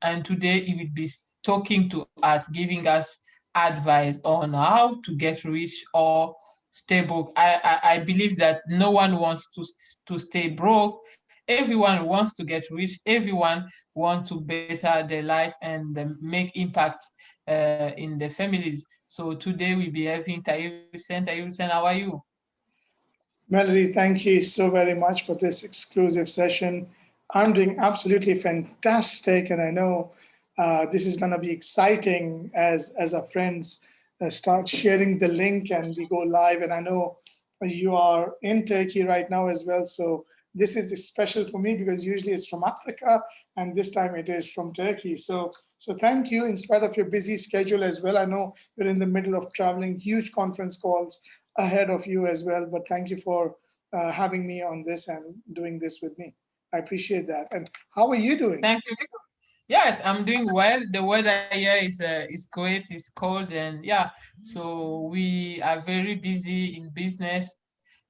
and today he will be talking to us, giving us advice on how to get rich or stay broke. I believe that no one wants to stay broke. Everyone wants to get rich. Everyone wants to better their life and make impact in their families. So today we'll be having Tahir Hussein. Tahir Hussein, how are you? Melody, thank you so very much for this exclusive session. I'm doing absolutely fantastic, and I know this is going to be exciting as our friends start sharing the link and we go live. And I know you are in Turkey right now as well, so this is special for me because usually it's from Africa, and this time it is from Turkey. So thank you in spite of your busy schedule as well. I know you're in the middle of traveling, huge conference calls ahead of you as well. But thank you for having me on this and doing this with me. I appreciate that. And how are you doing? Thank you. Yes, I'm doing well. The weather here is great. It's cold, and yeah, so we are very busy in business,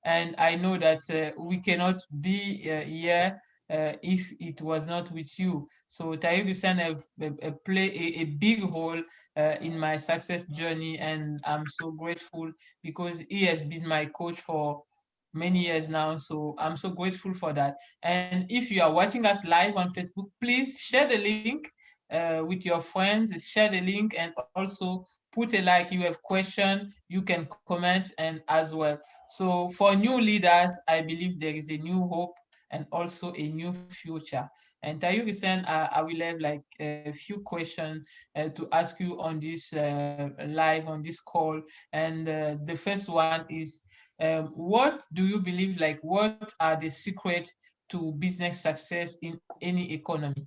and I know that we cannot be here if it was not with you. So Taib Hussein have play a big role in my success journey, and I'm so grateful because he has been my coach for many years now. So I'm so grateful for that. And if you are watching us live on Facebook, please share the link with your friends, share the link, and also put a like. You have question, you can comment and as well. So for new leaders, I believe there is a new hope and also a new future. And Tayu Hussein, I will have like a few questions to ask you on this live, on this call. And the first one is, what do you believe, like, what are the secrets to business success in any economy?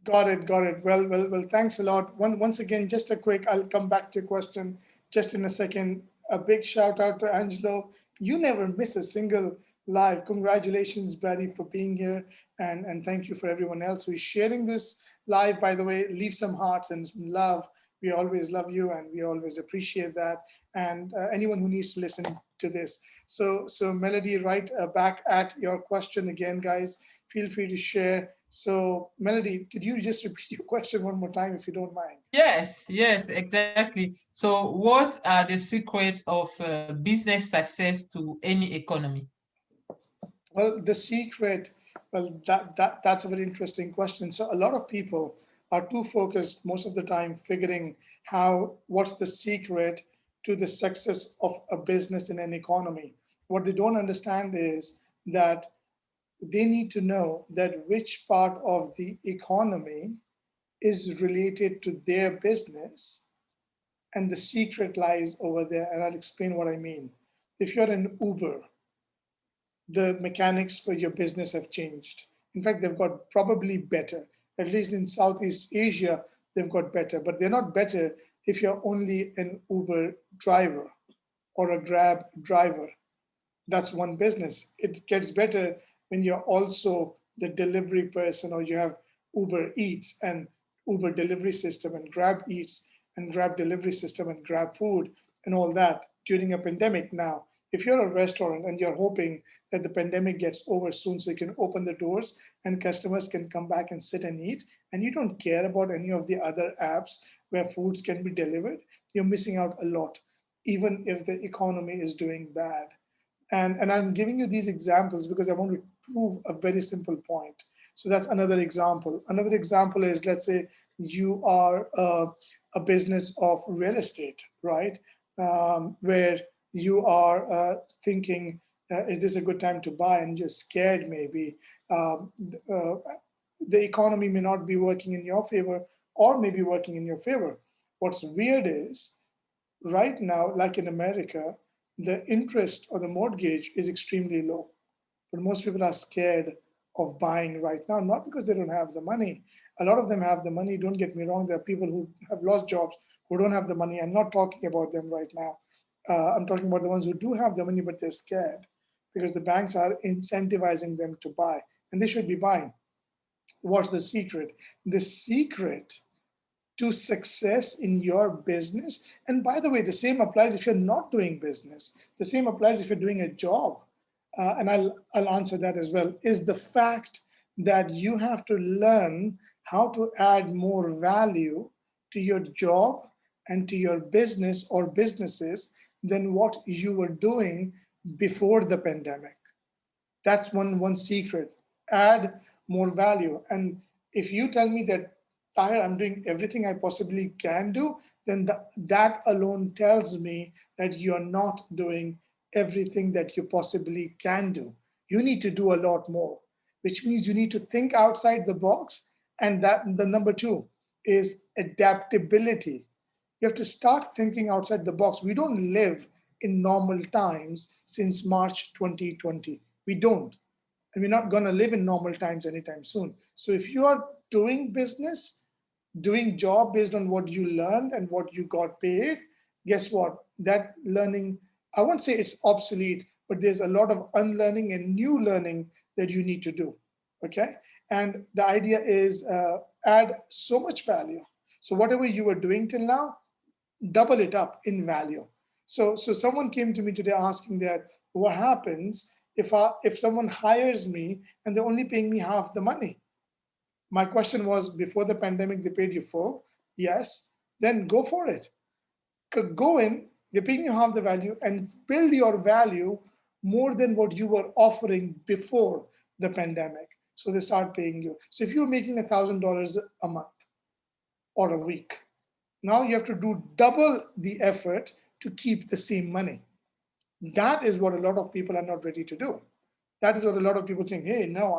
Got it, got it. Well, thanks a lot. Once again, just a quick, I'll come back to your question just in a second. A big shout out to Angelo. You never miss a single live. Congratulations, Barry, for being here. And thank you for everyone else who is sharing this live. By the way, leave some hearts and some love. We always love you and we always appreciate that. And anyone who needs to listen to this. So Melody, right back at your question again, guys. Feel free to share. So, Melody, could you just repeat your question one more time if you don't mind? Yes, exactly. So what are the secrets of business success to any economy? Well, the secret, well, that's a very interesting question. So, a lot of people are too focused most of the time figuring what's the secret to the success of a business in an economy. What they don't understand is that they need to know that which part of the economy is related to their business, and the secret lies over there. And I'll explain what I mean. If you're in Uber, the mechanics for your business have changed. In fact, they've got probably better. At least in Southeast Asia, they've got better, but they're not better if you're only an Uber driver or a Grab driver. That's one business. It gets better when you're also the delivery person, or you have Uber Eats and Uber delivery system and Grab Eats and Grab delivery system and Grab food and all that during a pandemic. Now, if you're a restaurant and you're hoping that the pandemic gets over soon so you can open the doors and customers can come back and sit and eat, and you don't care about any of the other apps where foods can be delivered, you're missing out a lot, even if the economy is doing bad. And I'm giving you these examples because I want to prove a very simple point. So that's another example. Another example is, let's say you are a business of real estate, right? Where you are thinking, is this a good time to buy? And you're scared maybe. Um, the economy may not be working in your favor or maybe working in your favor. What's weird is right now, like in America, the interest or the mortgage is extremely low. But most people are scared of buying right now, not because they don't have the money. A lot of them have the money. Don't get me wrong. There are people who have lost jobs who don't have the money. I'm not talking about them right now. I'm talking about the ones who do have the money, but they're scared because the banks are incentivizing them to buy, and they should be buying. What's the secret? The secret to success in your business. And by the way, the same applies if you're not doing business. The same applies if you're doing a job. And I'll answer that as well. Is the fact that you have to learn how to add more value to your job and to your business or businesses than what you were doing before the pandemic. That's one secret. Add more value. And if you tell me that, Tahir, I'm doing everything I possibly can do, then that alone tells me that you're not doing everything that you possibly can do. You need to do a lot more, which means you need to think outside the box. And that the number two is adaptability. You have to start thinking outside the box. We don't live in normal times since March 2020. We don't. And we're not going to live in normal times anytime soon. So if you are doing business, doing job based on what you learned and what you got paid, guess what? That learning, I won't say it's obsolete, but there's a lot of unlearning and new learning that you need to do. Okay. And the idea is add so much value. So whatever you were doing till now, double it up in value. So someone came to me today asking that what happens if someone hires me and they're only paying me half the money? My question was, before the pandemic, they paid you full. Yes, then go for it. Go in, they're paying you half the value, and build your value more than what you were offering before the pandemic. So they start paying you. So if you're making $1,000 a month or a week, now you have to do double the effort to keep the same money. That is what a lot of people are not ready to do. That is what a lot of people saying, hey, no,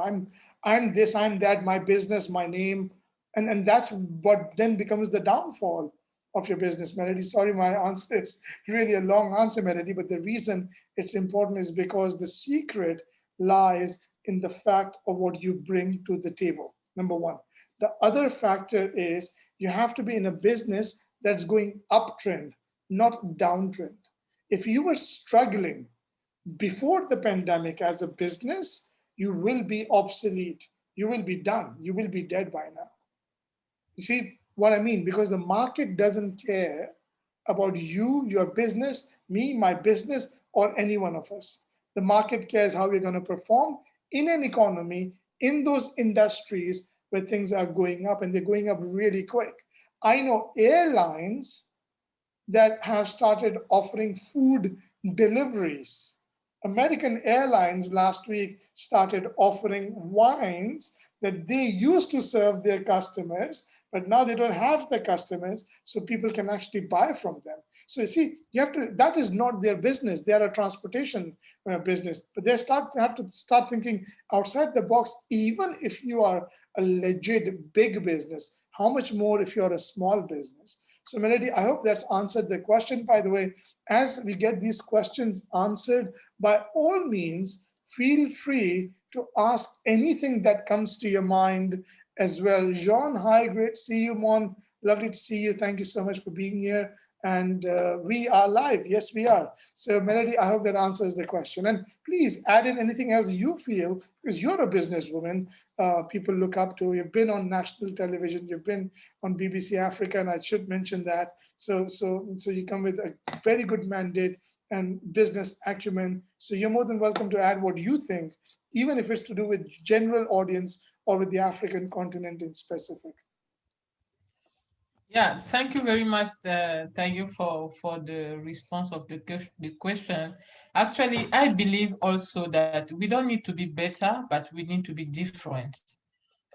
I'm this, I'm that, my business, my name. And that's what then becomes the downfall of your business. Melody, sorry, my answer is really a long answer, Melody, but the reason it's important is because the secret lies in the fact of what you bring to the table. Number one. The other factor is you have to be in a business that's going uptrend, not downtrend. If you were struggling before the pandemic as a business, you will be obsolete. You will be done. You will be dead by now. You see what I mean? Because the market doesn't care about you, your business, me, my business, or any one of us. The market cares how we're going to perform in an economy, in those industries where things are going up and they're going up really quick. I know airlines that have started offering food deliveries. American Airlines last week started offering wines that they used to serve their customers, but now they don't have the customers, so people can actually buy from them. So you see, you have to. That is not their business. They are a transportation business, but they have to start thinking outside the box. Even if you are a legit big business, how much more if you are a small business? So, Melody, I hope that's answered the question. By the way, as we get these questions answered, by all means, feel free to ask anything that comes to your mind as well. Jean, hi, great to see you, Mon. Lovely to see you. Thank you so much for being here. And we are live. Yes, we are. So, Melody, I hope that answers the question. And please add in anything else you feel, because you're a businesswoman people look up to. You've been on national television, you've been on BBC Africa, and I should mention that. So you come with a very good mandate and business acumen. So you're more than welcome to add what you think, even if it's to do with general audience or with the African continent in specific. Yeah, thank you very much. Thank you for the response of the question. Actually, I believe also that we don't need to be better, but we need to be different.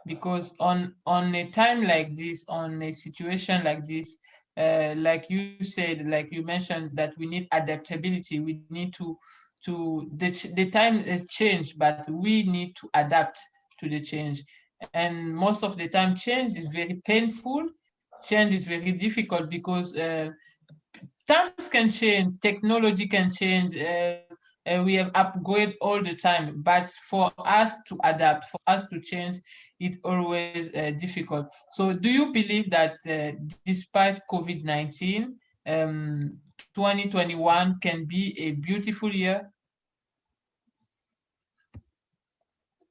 Because on a time like this, on a situation like this, like you said, like you mentioned, that we need adaptability. We need the time has changed, but we need to adapt to the change. And most of the time, change is very painful. Change is very difficult because times can change, technology can change. We have upgrade all the time, but for us to adapt, for us to change, it's always difficult. So do you believe that despite COVID-19, 2021 can be a beautiful year?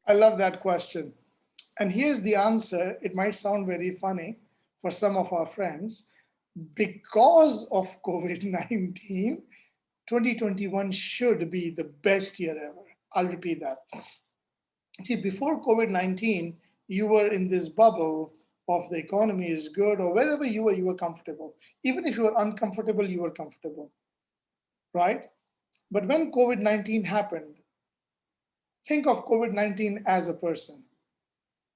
I love that question. And here's the answer. It might sound very funny for some of our friends. Because of COVID 19, 2021 should be the best year ever. I'll repeat that. See, before COVID 19, you were in this bubble of the economy is good, or wherever you were comfortable. Even if you were uncomfortable, you were comfortable, right? But when COVID 19 happened, think of COVID 19 as a person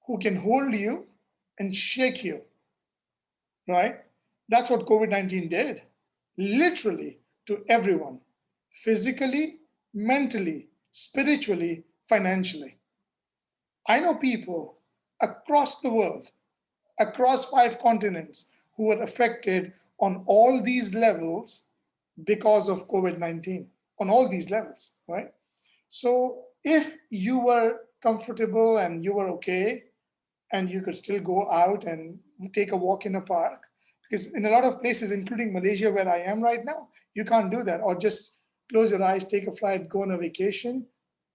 who can hold you and shake you, right? That's what COVID 19 did, literally to everyone, physically, mentally, spiritually, financially. I know people across the world, across 5 continents, who were affected on all these levels because of COVID 19, on all these levels, right? So if you were comfortable and you were okay, and you could still go out and take a walk in a park, because in a lot of places, including Malaysia, where I am right now, you can't do that, or just close your eyes, take a flight, go on a vacation.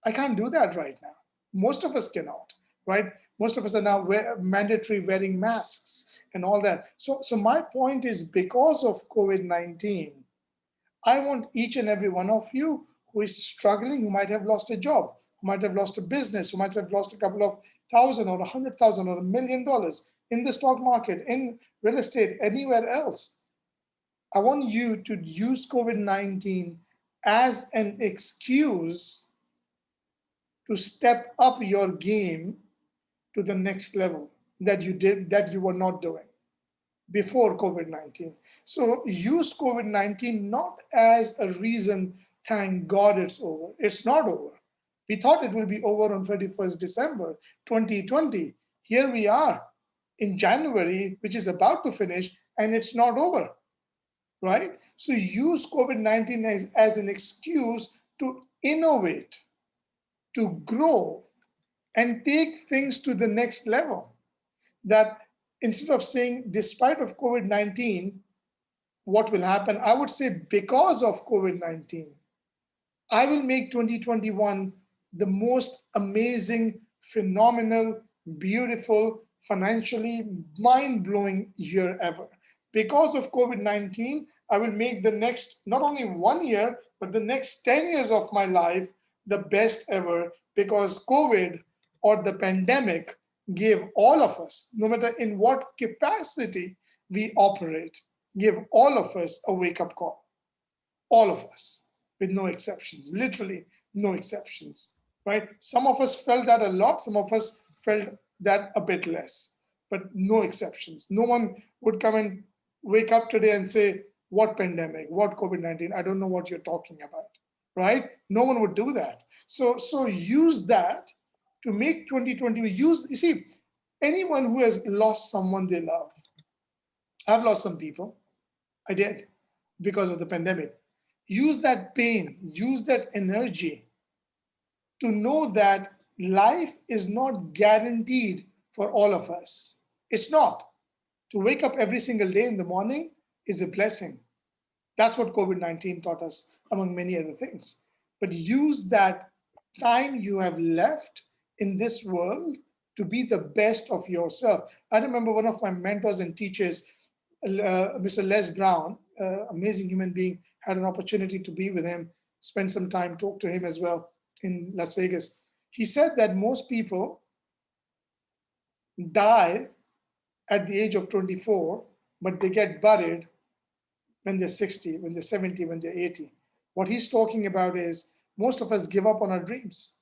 I can't do that right now. Most of us cannot, right? Most of us are now mandatory wearing masks and all that. So my point is, because of COVID 19, I want each and every one of you who is struggling, who might have lost a job, who might have lost a business, who might have lost a couple of thousand or 100,000 or $1 million in the stock market, in real estate, anywhere else. I want you to use COVID 19 as an excuse to step up your game to the next level that you were not doing before COVID 19. So use COVID 19 not as a reason, thank God it's over. It's not over. We thought it will be over on 31st December 2020. Here we are in January, which is about to finish, and it's not over, right? So use COVID 19 as an excuse to innovate, to grow, and take things to the next level. That instead of saying, despite of COVID 19, what will happen? I would say, because of COVID 19, I will make 2021 the most amazing, phenomenal, beautiful, financially mind blowing year ever. Because of COVID 19, I will make the next, not only 1 year, but the next 10 years of my life the best ever, because COVID, or the pandemic, gave all of us, no matter in what capacity we operate, gave all of us a wake up call. All of us, with no exceptions, literally no exceptions, right? Some of us felt that a lot, some of us felt that a bit less, but no exceptions. No one would come and wake up today and say, what pandemic, what COVID 19, I don't know what you're talking about, right? No one would do that. So use that to make 2020, you see, anyone who has lost someone they love, I've lost some people, I did, because of the pandemic. Use that pain, use that energy to know that life is not guaranteed for all of us. It's not. To wake up every single day in the morning is a blessing. That's what COVID 19 taught us, among many other things. But use that time you have left in this world to be the best of yourself. I remember one of my mentors and teachers, Mr. Les Brown, amazing human being, had an opportunity to be with him, spend some time, talk to him as well in Las Vegas. He said that most people die at the age of 24, but they get buried when they're 60, when they're 70, when they're 80. What he's talking about is, most of us give up on our dreams,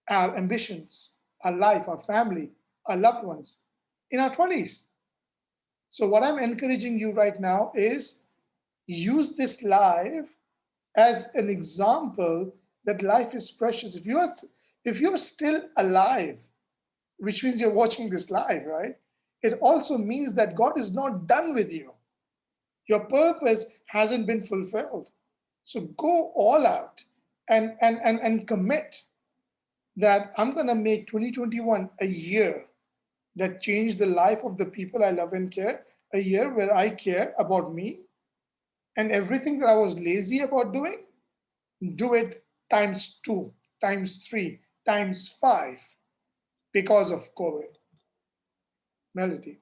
our ambitions, our life, our family, our loved ones in our 20s. So, what I'm encouraging you right now is, use this life as an example that life is precious. If you're still alive, which means you're watching this live, right? It also means that God is not done with you. Your purpose hasn't been fulfilled. So go all out and commit that I'm going to make 2021 a year that changed the life of the people I love and care, a year where I care about me, and everything that I was lazy about doing, do it times two, times three, times five, because of COVID. Melody.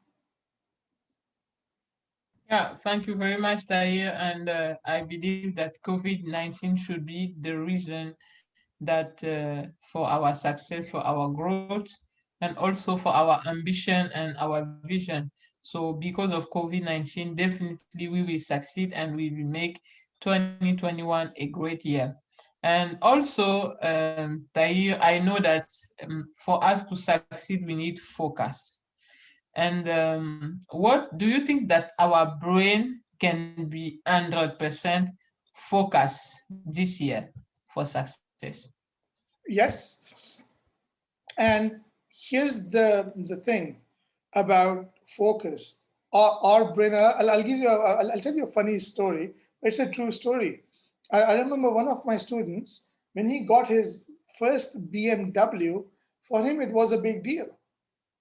Yeah, thank you very much, Tahir. And I believe that COVID-19 should be the reason that for our success, for our growth, and also for our ambition and our vision. So because of COVID-19, definitely we will succeed and we will make 2021 a great year. And also, Tahir, I know that for us to succeed, we need focus. And what do you think that our brain can be 100% focus this year for success? Yes. And here's the thing about focus. Our brain. I'll give you. I'll tell you a funny story. It's a true story. I remember one of my students when he got his first BMW. For him, it was a big deal.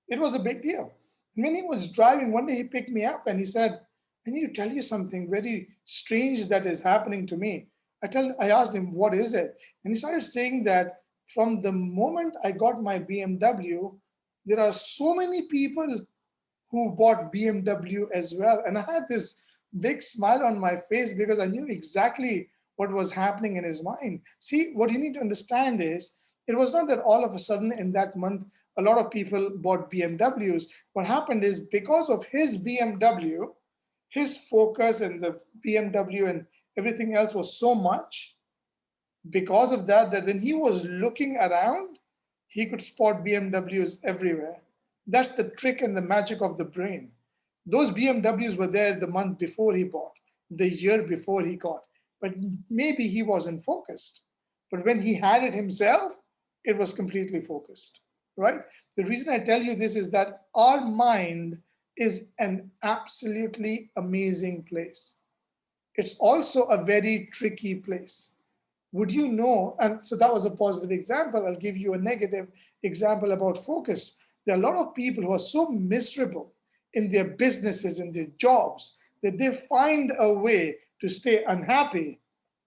It was a big deal. When he was driving, one day he picked me up and he said, "I need to tell you something very strange that is happening to me." I asked him, "What is it?" And he started saying that from the moment I got my BMW, there are so many people who bought BMW as well. And I had this big smile on my face because I knew exactly what was happening in his mind. See, what you need to understand is it was not that all of a sudden in that month a lot of people bought BMWs. What happened is because of his BMW, his focus and the BMW and everything else was so much because of that, that when he was looking around, he could spot BMWs everywhere. That's the trick and the magic of the brain. Those BMWs were there the month before he bought, the year before he got, but maybe he wasn't focused. But when he had it himself, it was completely focused, right? The reason I tell you this is that our mind is an absolutely amazing place. It's also a very tricky place. Would you know? And so that was a positive example. I'll give you a negative example about focus. There are a lot of people who are so miserable in their businesses and their jobs that they find a way to stay unhappy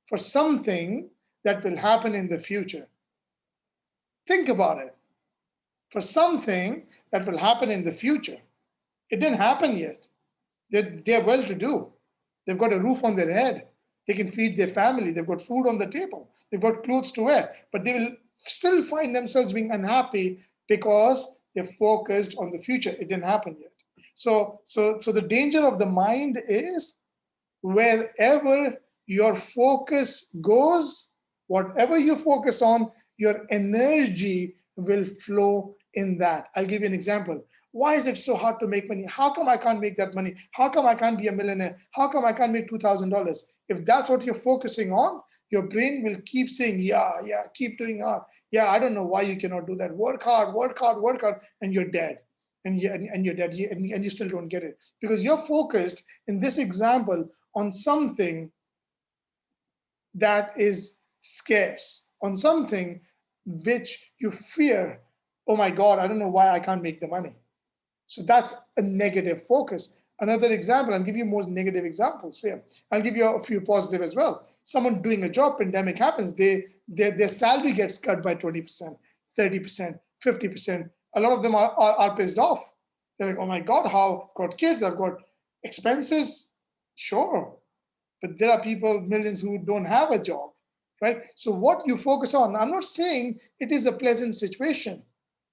for something that will happen in the future. Think about it. For something that will happen in the future. It didn't happen yet. They're well to do. They've got a roof on their head. They can feed their family. They've got food on the table. They've got clothes to wear. But they will still find themselves being unhappy because they're focused on the future. It didn't happen yet. So the danger of the mind is wherever your focus goes, whatever you focus on, your energy will flow in that. I'll give you an example. Why is it so hard to make money? How come I can't make that money? How come I can't be a millionaire? How come I can't make $2,000? If that's what you're focusing on, your brain will keep saying, yeah, yeah, keep doing hard. Yeah, I don't know why you cannot do that. Work hard, work hard, work hard, and you're dead. And you're dead, and you still don't get it because you're focused in this example on something that is scarce, on something which you fear. Oh my God, I don't know why I can't make the money. So that's a negative focus. Another example, I'll give you more negative examples here. I'll give you a few positive as well. Someone doing a job, pandemic happens, their salary gets cut by 20%, 30%, 50%. A lot of them are pissed off. They're like, oh my God, how I've got kids, I've got expenses. Sure, but there are people, millions who don't have a job, right? So what you focus on, I'm not saying it is a pleasant situation.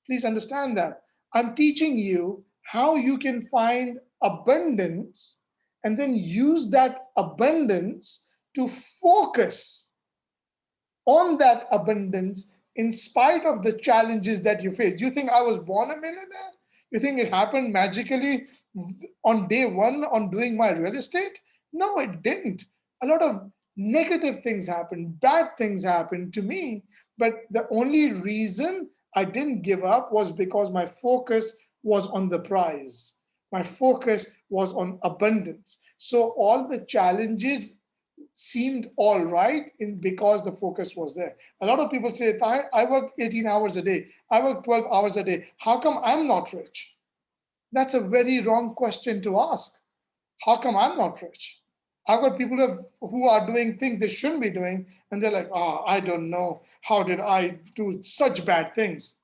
Please understand that. I'm teaching you how you can find abundance and then use that abundance to focus on that abundance in spite of the challenges that you face. Do you think I was born a millionaire? You think it happened magically on day one on doing my real estate? No, it didn't. A lot of negative things happened, bad things happened to me. But the only reason I didn't give up was because my focus was on the prize. My focus was on abundance. So all the challenges seemed all right in because the focus was there. A lot of people say, I work 18 hours a day, I work 12 hours a day. How come I'm not rich? That's a very wrong question to ask. How come I'm not rich? I've got people who are doing things they shouldn't be doing, and they're like, oh, I don't know. How did I do such bad things?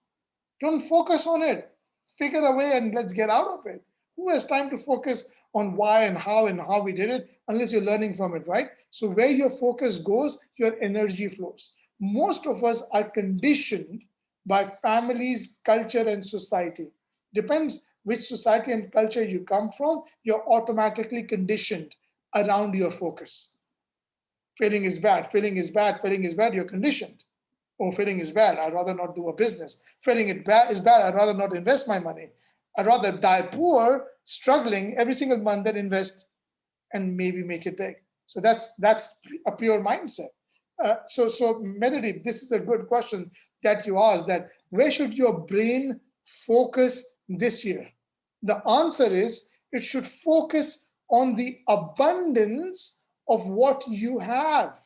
Don't focus on it. Figure a way and let's get out of it. Who has time to focus on why and how we did it unless you're learning from it, right? So where your focus goes, your energy flows. Most of us are conditioned by families, culture, and society. Depends which society and culture you come from, you're automatically conditioned around your focus. Failing is bad, failing is bad, failing is bad, you're conditioned. Oh, failing is bad, I'd rather not do a business. Failing is bad, I'd rather not invest my money. I'd rather die poor, struggling every single month than invest and maybe make it big. So that's a pure mindset. So Melody, this is a good question that you asked. That where should your brain focus this year? The answer is it should focus on the abundance of what you have.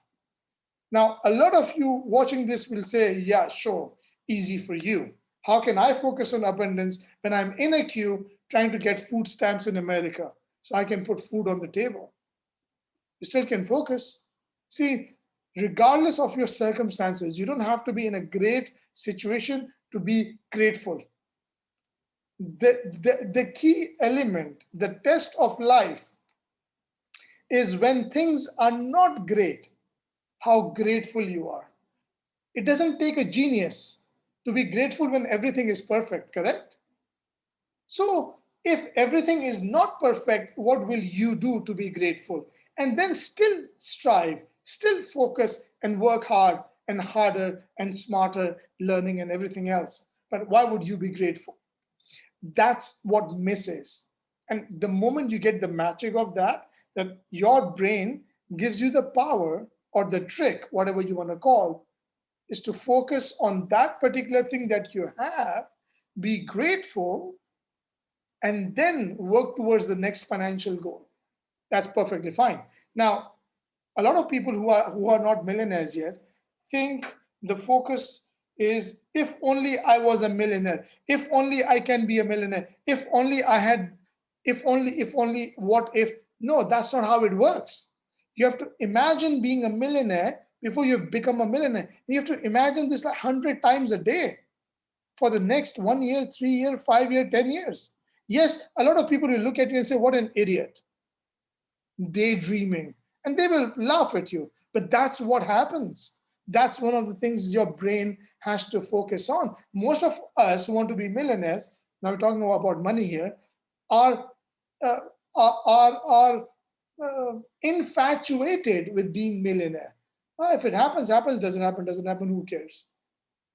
Now, a lot of you watching this will say, "Yeah, sure, easy for you. How can I focus on abundance when I'm in a queue trying to get food stamps in America so I can put food on the table?" You still can focus. See, regardless of your circumstances, you don't have to be in a great situation to be grateful. The key element, the test of life, is when things are not great, how grateful you are. It doesn't take a genius to be grateful when everything is perfect, correct? So, if everything is not perfect, what will you do to be grateful? And then still strive, still focus and work hard and harder and smarter, learning and everything else. But why would you be grateful? That's what misses. And the moment you get the magic of that, that your brain gives you the power or the trick, whatever you want to call, is to focus on that particular thing that you have, be grateful, and then work towards the next financial goal. That's perfectly fine. Now, a lot of people who are not millionaires yet think the focus is, if only I was a millionaire, if only I can be a millionaire, if only I had, if only, what if? No, that's not how it works. You have to imagine being a millionaire before you've become a millionaire. You have to imagine this like 100 times a day for the next 1 year, 3 year, 5 year, 10 years. Yes, a lot of people will look at you and say, "What an idiot, daydreaming." And they will laugh at you. But that's what happens. That's one of the things your brain has to focus on. Most of us who want to be millionaires, now we're talking about money here, are uh, are infatuated with being millionaire. If it happens, happens. Doesn't happen. Who cares?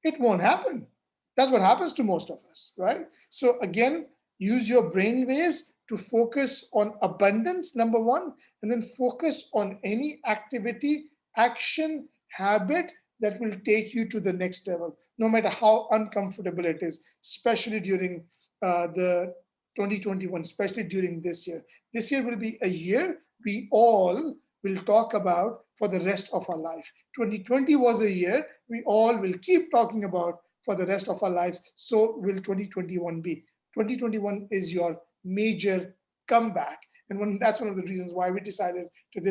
It won't happen. That's what happens to most of us, right? So again, use your brain waves to focus on abundance, number one, and then focus on any activity, action, habit that will take you to the next level, no matter how uncomfortable it is, especially during the 2021, especially during this year. This year will be a year we all will talk about for the rest of our life. 2020 was a year we all will keep talking about for the rest of our lives. So will 2021 be. 2021 is your major comeback. And that's one of the reasons why we decided to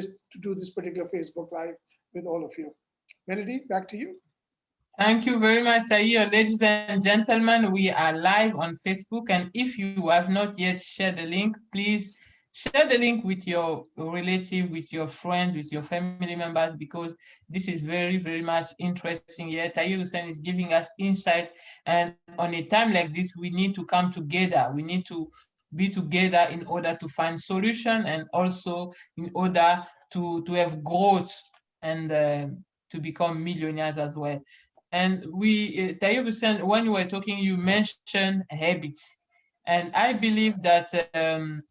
do this particular Facebook Live with all of you. Melody, back to you. Thank you very much, Tahir. Ladies and gentlemen, we are live on Facebook. And if you have not yet shared the link, please share the link with your relative, with your friends, with your family members, because this is very, very much interesting here. Tahir Hussein is giving us insight. And on a time like this, we need to come together. We need to be together in order to find solution, and also in order to have growth, and to become millionaires as well. And Tayyip Hussein, when you were talking, you mentioned habits. And I believe that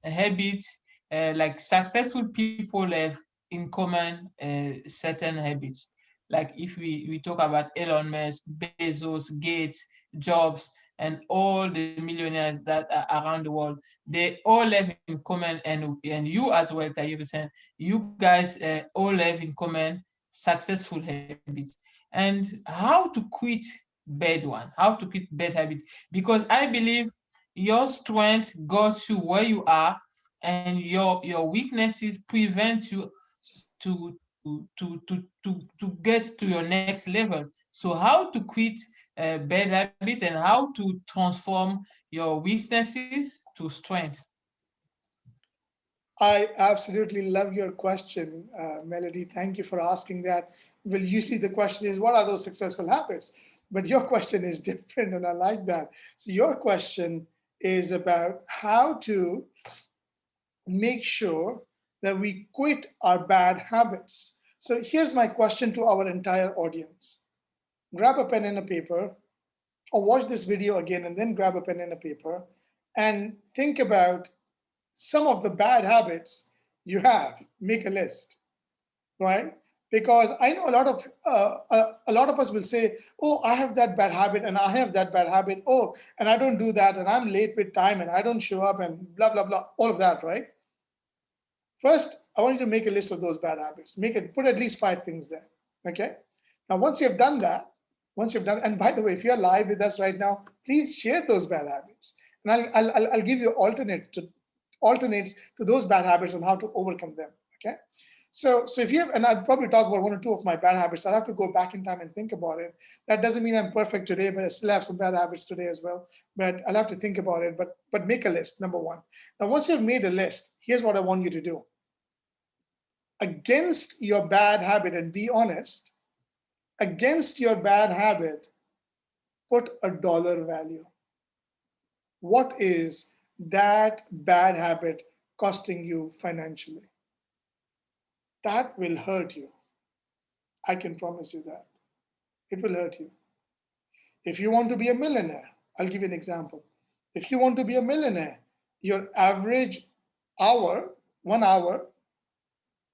habits, like successful people have in common certain habits. Like if we talk about Elon Musk, Bezos, Gates, Jobs, and all the millionaires that are around the world, they all have in common, and you as well, Tayyip Hussein, you guys all have in common successful habits. And how to quit bad one, how to quit bad habit, because I believe your strength got you where you are, and your weaknesses prevent you to get to your next level. So how to quit bad habit, and how to transform your weaknesses to strength. I absolutely love your question, Melody. Thank you for asking that. well, usually the question is, what are those successful habits? But your question is different, and I like that. So your question is about how to make sure that we quit our bad habits. So here's my question to our entire audience. Grab a pen and a paper, or watch this video again and then grab a pen and a paper and think about some of the bad habits you have. Make a list, right? Because I know a lot of us will say, "Oh, I have that bad habit, and I have that bad habit. Oh, and I don't do that, and I'm late with time, and I don't show up, and blah blah blah." All of that, right? First, I want you to make a list of those bad habits. Make it, put at least 5 things there. Okay. Now, once you've done that, and by the way, if you're live with us right now, please share those bad habits, and I'll give you alternates to those bad habits and how to overcome them. Okay. So if you have, and I'll probably talk about 1 or 2 of my bad habits. I'll have to go back in time and think about it. That doesn't mean I'm perfect today, but I still have some bad habits today as well. But I'll have to think about it. But make a list. Number one. Now, once you've made a list, here's what I want you to do against your bad habit, and be honest, against your bad habit, put a dollar value. What is that bad habit costing you financially? That will hurt you. I can promise you that. It will hurt you. If you want to be a millionaire, I'll give you an example. If you want to be a millionaire, your average hour, 1 hour,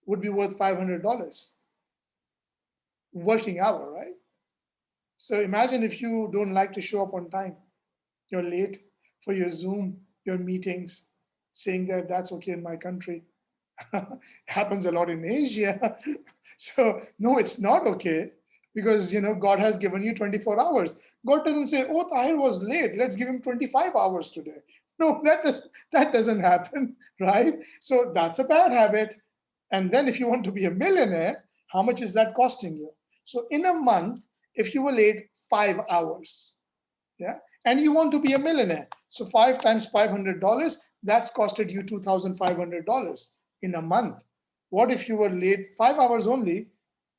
would be worth $500. Working hour, right? So imagine if you don't like to show up on time, you're late for your Zoom, your meetings, saying that that's okay in my country. Happens a lot in Asia. So no, it's not okay, because God has given you 24 hours. God doesn't say, "Oh, Tahir was late, let's give him 25 hours today." No, that doesn't happen, right? So that's a bad habit. And then if you want to be a millionaire, how much is that costing you? So in a month, if you were late 5 hours, yeah, and you want to be a millionaire, so 5 times $500, that's costed you $2,500 in a month. What if you were late 5 hours only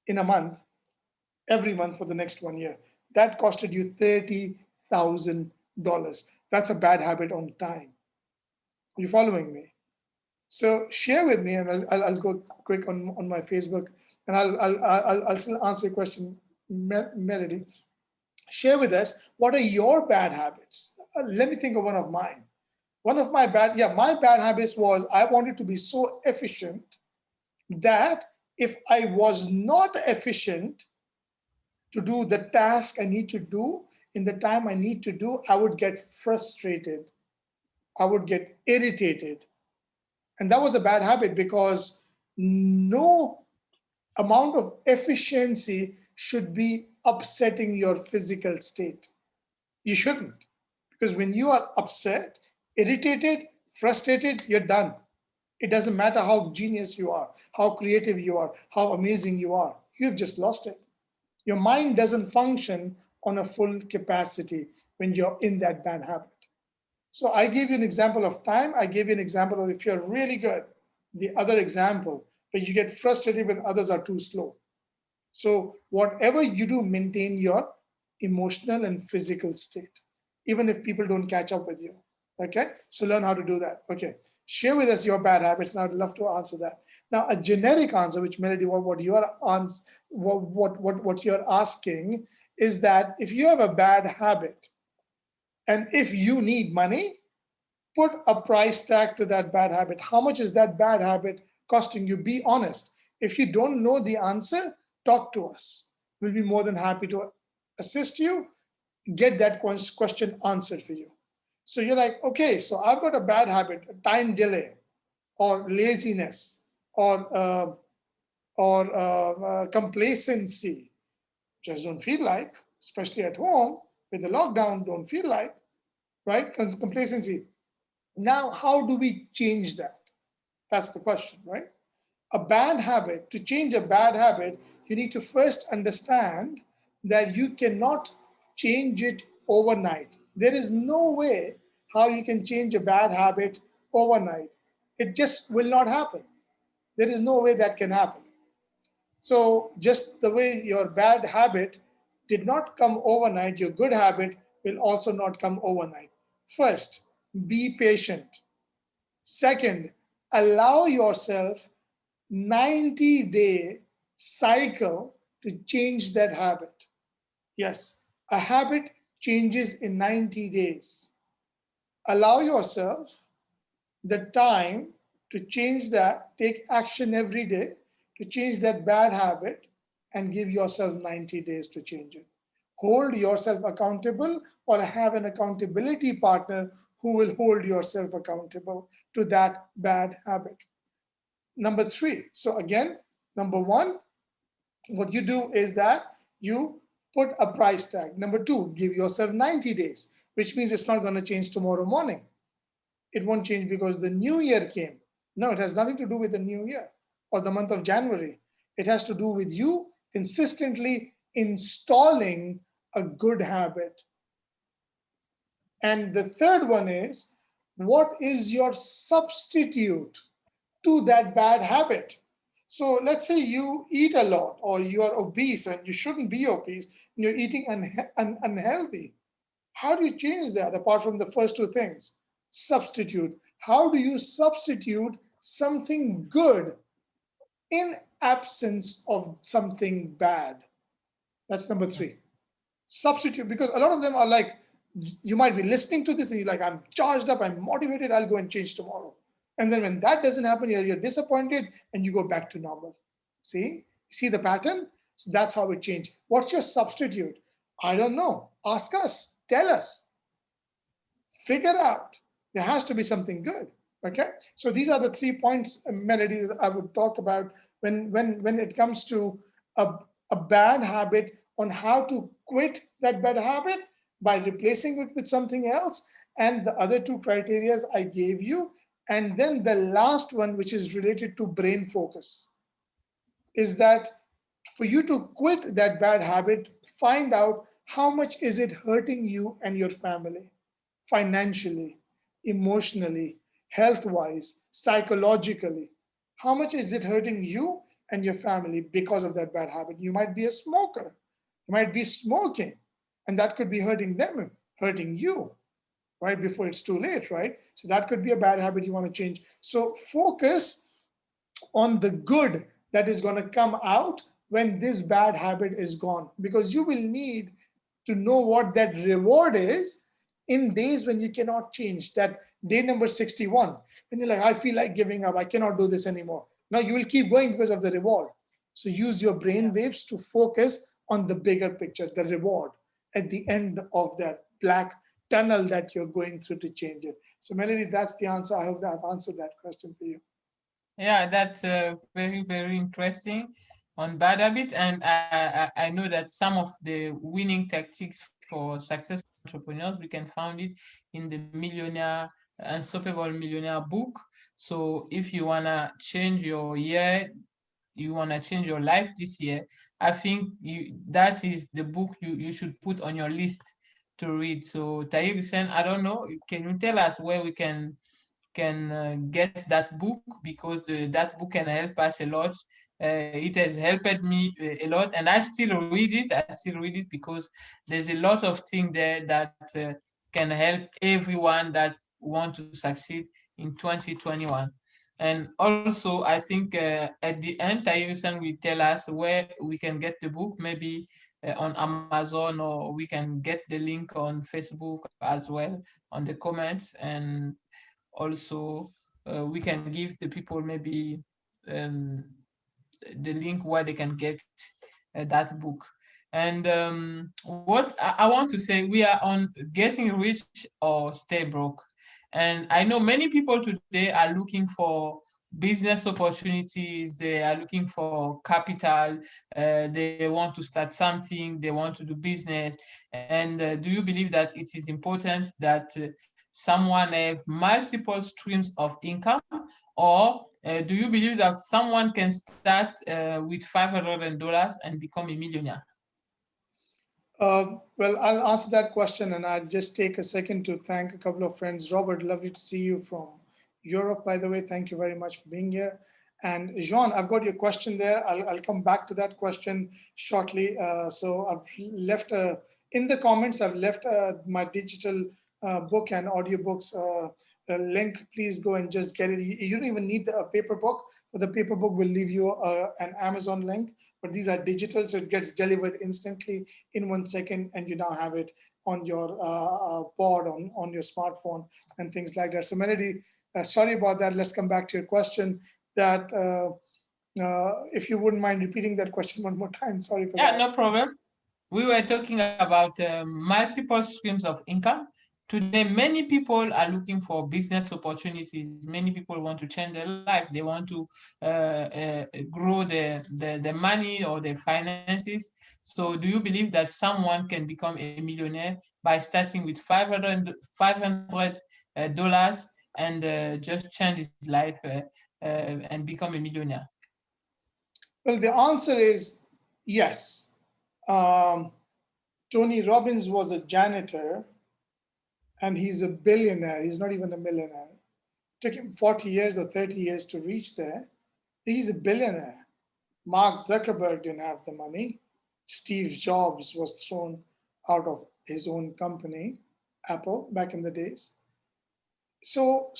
in a month, every month for the next 1 year? That costed you $30,000. That's a bad habit on time. Are you following me? So share with me, and I'll go quick on my Facebook, and I'll still answer your question, Melody. Share with us, what are your bad habits? Let me think of one of mine. One of my bad habits was I wanted to be so efficient that if I was not efficient to do the task I need to do in the time I need to do, I would get frustrated. I would get irritated. And that was a bad habit, because no amount of efficiency should be upsetting your physical state. You shouldn't. Because when you are upset, irritated, frustrated, you're done. It doesn't matter how genius you are, how creative you are, how amazing you are. You've just lost it. Your mind doesn't function on a full capacity when you're in that bad habit. So I gave you an example of time. I gave you an example of if you're really good. The other example, but you get frustrated when others are too slow. So whatever you do, maintain your emotional and physical state, even if people don't catch up with you. Okay, so learn how to do that. Okay, share with us your bad habits, and I'd love to answer that. Now, a generic answer, which Melody, what you are what you're asking is that if you have a bad habit, and if you need money, put a price tag to that bad habit. How much is that bad habit costing you? Be honest. If you don't know the answer, talk to us. We'll be more than happy to assist you, get that question answered for you. So you're like, okay, so I've got a bad habit, time delay, or laziness, or complacency. Just don't feel like, especially at home with the lockdown, don't feel like, right? Complacency. Now, how do we change that? That's the question, right? A bad habit, to change a bad habit, you need to first understand that you cannot change it overnight. There is no way how you can change a bad habit overnight. It just will not happen. There is no way that can happen. So just the way your bad habit did not come overnight, your good habit will also not come overnight. First, be patient. Second, allow yourself 90-day cycle to change that habit. Yes, a habit changes in 90 days. Allow yourself the time to change that, take action every day to change that bad habit, and give yourself 90 days to change it. Hold yourself accountable or have an accountability partner who will hold yourself accountable to that bad habit. Number three, so again, number one, what you do is that you put a price tag. Number two, give yourself 90 days, which means it's not going to change tomorrow morning. It won't change because the new year came. No, it has nothing to do with the new year or the month of January. It has to do with you consistently installing a good habit. And the third one is, what is your substitute to that bad habit? So let's say you eat a lot or you are obese and you shouldn't be obese and you're eating unhealthy. How do you change that apart from the first two things? Substitute. How do you substitute something good in absence of something bad? That's number three. Substitute, because a lot of them are like, you might be listening to this and you're like, I'm charged up, I'm motivated, I'll go and change tomorrow. And then when that doesn't happen, you're disappointed and you go back to normal. See the pattern? So that's how it changed. What's your substitute? I don't know. Ask us, tell us, figure out. There has to be something good. Okay. So these are the 3 points, Melody, that I would talk about when it comes to a, a bad habit, on how to quit that bad habit by replacing it with something else. And the other two criterias I gave you. And then the last one, which is related to brain focus, is that for you to quit that bad habit, find out how much is it hurting you and your family, financially, emotionally, health wise, psychologically. How much is it hurting you and your family because of that bad habit? You might be a smoker, you might be smoking, and that could be hurting them, hurting you, right? Before it's too late, right? So that could be a bad habit you want to change. So focus on the good that is going to come out when this bad habit is gone, because you will need to know what that reward is in days when you cannot change. That day number 61, when you're like, I feel like giving up, I cannot do this anymore. Now you will keep going because of the reward. So use your brain Yeah. waves to focus on the bigger picture, the reward at the end of that black tunnel that you're going through to change it. So Melody, that's the answer. I hope that I've answered that question for you. Yeah, that's very, very interesting on bad habit. And I know that some of the winning tactics for successful entrepreneurs, we can find it in the Millionaire Unstoppable Millionaire book. So if you wanna change your year, you wanna change your life this year, I think that is the book you should put on your list to read. So Tahir Hussein, I don't know, can you tell us where we can get that book, because that book can help us a lot. It has helped me a lot, and I still read it. I still read it because there's a lot of things there that can help everyone that want to succeed in 2021. And also, I think at the end, Tayusan will tell us where we can get the book, maybe on Amazon, or we can get the link on Facebook as well on the comments. And also we can give the people maybe um, the link where they can get that book. And what I want to say, we are on getting rich or stay broke. And I know many people today are looking for business opportunities, they are looking for capital, they want to start something, they want to do business. And do you believe that it is important that someone have multiple streams of income, or do you believe that someone can start with $500 and become a millionaire? Well, I'll answer that question, and I'll just take a second to thank a couple of friends. Robert, lovely to see you from Europe, by the way. Thank you very much for being here. And Jean, I've got your question there. I'll come back to that question shortly. So I've left in the comments, I've left my digital book and audiobooks link. Please go and just get it. You don't even need a paper book, but the paper book will leave you an Amazon link. But these are digital, so it gets delivered instantly in 1 second, and you now have it on your board, on your smartphone, and things like that. So Melody, sorry about that. Let's come back to your question that if you wouldn't mind repeating that question one more time. Sorry for Yeah, that. no problem. We were talking about multiple streams of income. Today, many people are looking for business opportunities. Many people want to change their life. They want to grow the money or their finances. So, do you believe that someone can become a millionaire by starting with $500 and just change his life and become a millionaire? Well, the answer is yes. Um, Tony Robbins was a janitor and he's a billionaire. He's not even a millionaire. It took him 40 years or 30 years to reach there. He's a billionaire. Mark Zuckerberg didn't have the money. Steve Jobs was thrown out of his own company, Apple, back in the days. So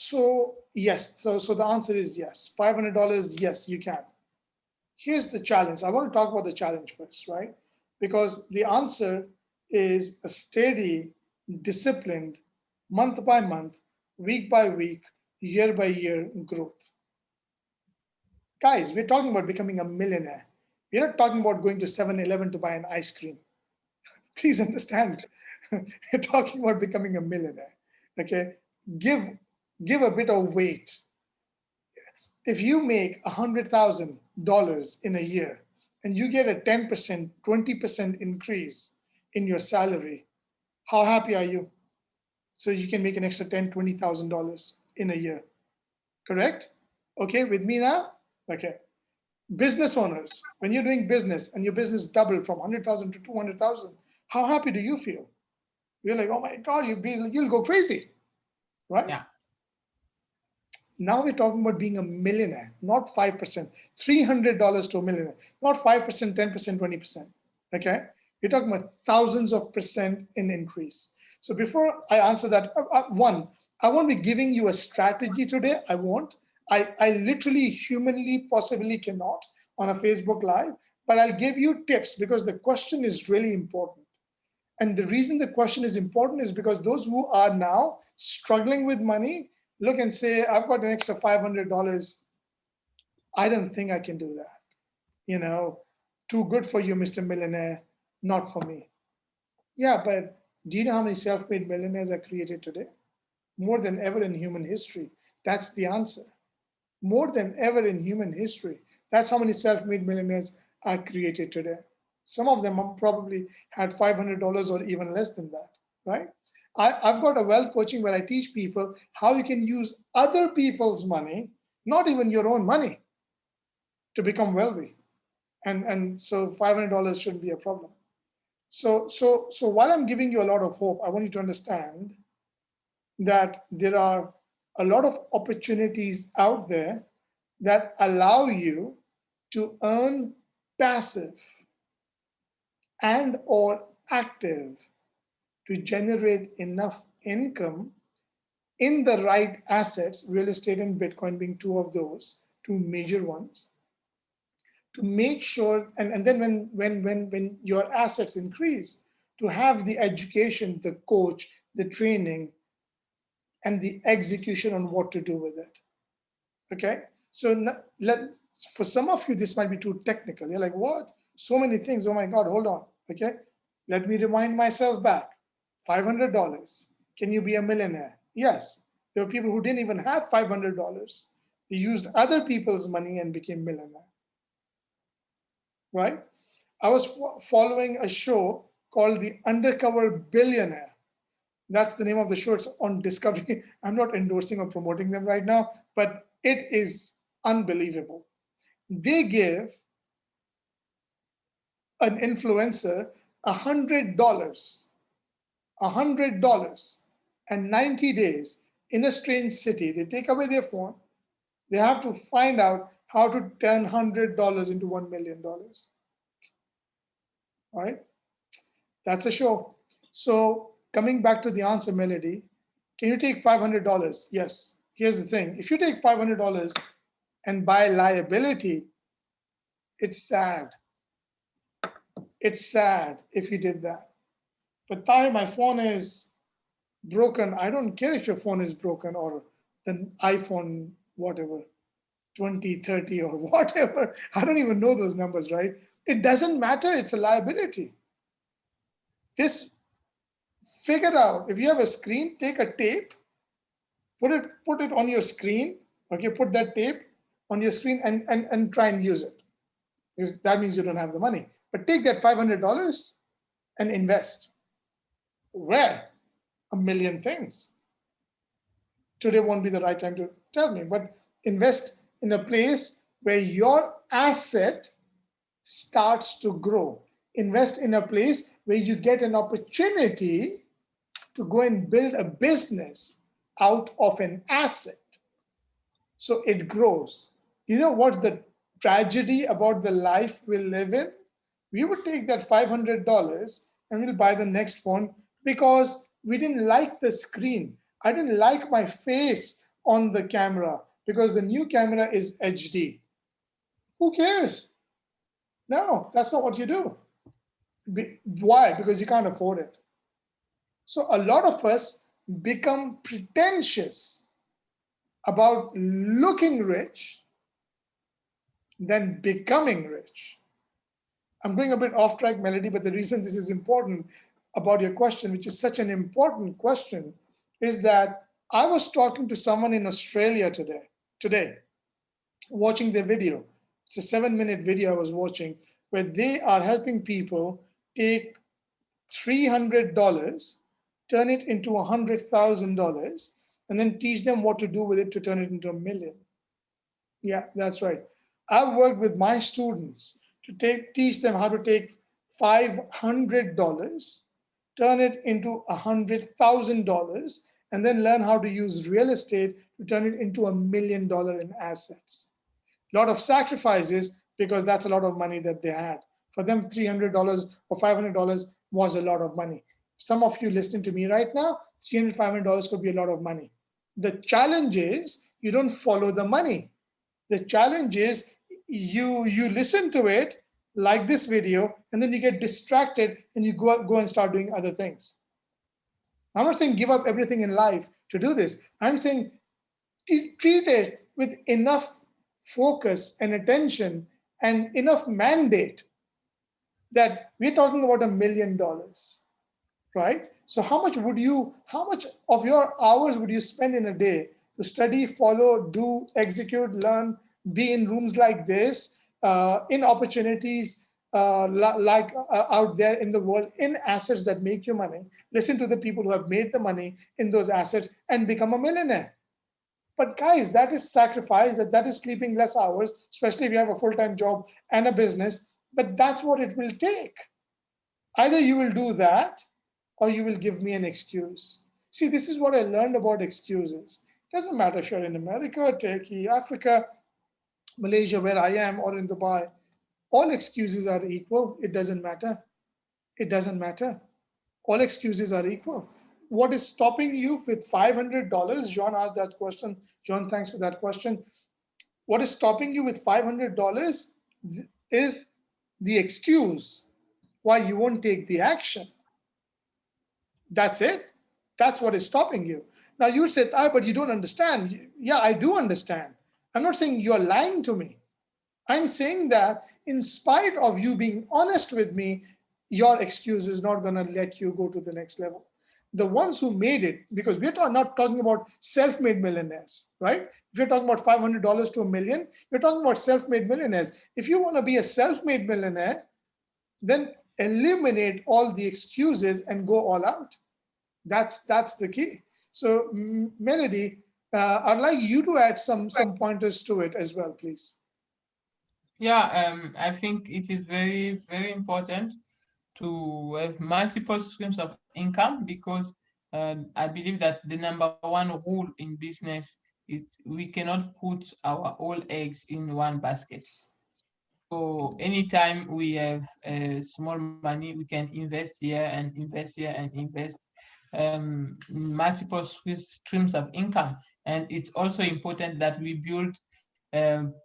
yes. So the answer is yes. $500, yes, you can. Here's the challenge. I want to talk about the challenge first, right? Because the answer is a steady, disciplined, month by month, week by week, year by year growth. Guys, we're talking about becoming a millionaire. We're not talking about going to 7-Eleven to buy an ice cream. Please understand. We're talking about becoming a millionaire. Okay? Give give a bit of weight. If you make $100,000 in a year and you get a 10%, 20% increase in your salary, how happy are you? So you can make an extra $10,000, $20,000 in a year. Correct? Okay, with me now? Okay. Business owners, when you're doing business and your business doubled from 100,000 to 200,000, how happy do you feel? You're like, oh my God, you'll go crazy, right? Yeah. Now we're talking about being a millionaire, not 5%, $300 to a millionaire, not 5%, 10%, 20%. Okay? We're talking about thousands of percent in increase. So before I answer that, one, I won't be giving you a strategy today. I won't. I literally, humanly, possibly cannot on a Facebook Live, but I'll give you tips because the question is really important. And the reason the question is important is because those who are now struggling with money look and say, I've got an extra $500. I don't think I can do that. You know, too good for you, Mr. Millionaire, not for me. Yeah, but do you know how many self made millionaires are created today? More than ever in human history. That's the answer. More than ever in human history. That's how many self made millionaires are created today. Some of them probably had $500 or even less than that, right? I've got a wealth coaching where I teach people how you can use other people's money, not even your own money, to become wealthy. And so $500 shouldn't be a problem. So while I'm giving you a lot of hope, I want you to understand that there are a lot of opportunities out there that allow you to earn passive and or active to generate enough income in the right assets, real estate and Bitcoin being two of those, two major ones, to make sure, and then when your assets increase, to have the education, the coach, the training, and the execution on what to do with it. Okay? So for some of you, this might be too technical. You're like, what? So many things. Oh my God, hold on. Okay? Let me remind myself back. $500. Can you be a millionaire? Yes. There were people who didn't even have $500. They used other people's money and became millionaire. Right? I was following a show called The Undercover Billionaire. That's the name of the show. It's on Discovery. I'm not endorsing or promoting them right now, but it is unbelievable. They give an influencer $100, $100 and 90 days in a strange city. They take away their phone. They have to find out how to turn $100 into $1 million. Right? That's a show. So coming back to the answer, Melody, can you take $500? Yes. Here's the thing: if you take $500 and buy liability, it's sad. It's sad if you did that. But Tahir, my phone is broken. I don't care if your phone is broken or the iPhone, whatever, 20, 30, or whatever. I don't even know those numbers, right? It doesn't matter. It's a liability. This, figure out, if you have a screen, take a tape, put it on your screen. Okay, put that tape on your screen and try and use it. Because that means you don't have the money. But take that $500 and invest. Where? A million things. Today won't be the right time to tell me, but invest in a place where your asset starts to grow. Invest in a place where you get an opportunity to go and build a business out of an asset. So it grows. You know what's the tragedy about the life we live in? We would take that $500 and we'll buy the next phone because we didn't like the screen. I didn't like my face on the camera because the new camera is HD. Who cares? No, that's not what you do. Why? Because you can't afford it. So a lot of us become pretentious about looking rich than becoming rich. I'm going a bit off track, Melody, but the reason this is important about your question, which is such an important question, is that I was talking to someone in Australia today, watching their video. It's a 7-minute video I was watching where they are helping people take $300, turn it into $100,000, and then teach them what to do with it to turn it into a million. Yeah, that's right. I've worked with my students to teach them how to take $500, turn it into $100,000, and then learn how to use real estate to turn it into $1 million in assets. A lot of sacrifices because that's a lot of money that they had. For them, $300 or $500 was a lot of money. Some of you listening to me right now, $300, $500 could be a lot of money. The challenge is you don't follow the money. The challenge is you listen to it like this video, and then you get distracted and you go and start doing other things. I'm not saying give up everything in life to do this. I'm saying treat it with enough focus and attention and enough mandate that we're talking about $1 million, right? So how much of your hours would you spend in a day to study, follow, do, execute, learn, be in rooms like this, in opportunities out there in the world, in assets that make you money, listen to the people who have made the money in those assets and become a millionaire. But guys, that is sacrifice, that is sleeping less hours, especially if you have a full-time job and a business, but that's what it will take. Either you will do that or you will give me an excuse. See, this is what I learned about excuses. It doesn't matter if you're in America, Turkey, Africa, Malaysia, where I am, or in Dubai. All excuses are equal. It doesn't matter. It doesn't matter. All excuses are equal. What is stopping you with $500? John asked that question. John, thanks for that question. What is stopping you with $500 is the excuse why you won't take the action. That's it. That's what is stopping you. Now you would say, but you don't understand. Yeah, I do understand. I'm not saying you're lying to me. I'm saying that in spite of you being honest with me, your excuse is not going to let you go to the next level. The ones who made it, because we're not talking about self-made millionaires, right? If you're talking about $500 to $1 million, you're talking about self-made millionaires. If you want to be a self-made millionaire, then eliminate all the excuses and go all out. That's the key. So, Melody, I'd like you to add some pointers to it as well, please. Yeah, I think it is very, very important to have multiple streams of income because I believe that the number one rule in business we cannot put our all eggs in one basket. So anytime we have small money, we can invest here and invest here and invest multiple streams of income. And it's also important that we build